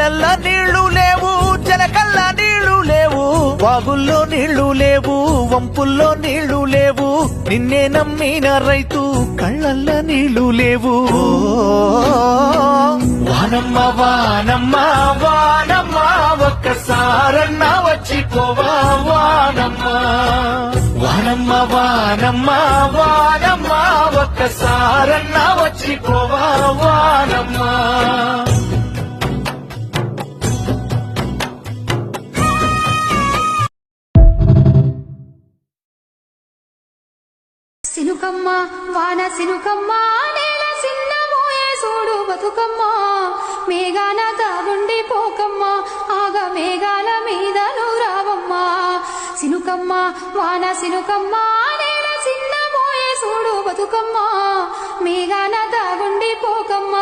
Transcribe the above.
వానల్ల నీళ్లు లేవు, జలకల్ల నీళ్లు లేవు, వాగుల్లో నీళ్లు లేవు, వంపుల్లో నీళ్లు లేవు, నిన్నే నమ్మిన రైతు కళ్ళల్ల నీళ్లు లేవు. వానమ్మ వానమ్మ వానమ్మ ఒక్కసారన్న వచ్చిపోవా వానమ్మ. వానమ్మ వానమ్మ వానమ్మ ఒక్కసారన్న వచ్చిపోవా వానమ్మ. సినుకమ్మ వాన సినుకమ్మ నేల సిన్నమోయే సూడు బతుకమ్మ. మేఘాన దాగుండి పోకమ్మ ఆగ మేఘాల మీద నూరావమ్మ. సినుకమ్మ వాన సినుకమ్మ నేల సిన్నమోయే సూడు బతుకమ్మ. మేఘాన దాగుండి పోకమ్మ.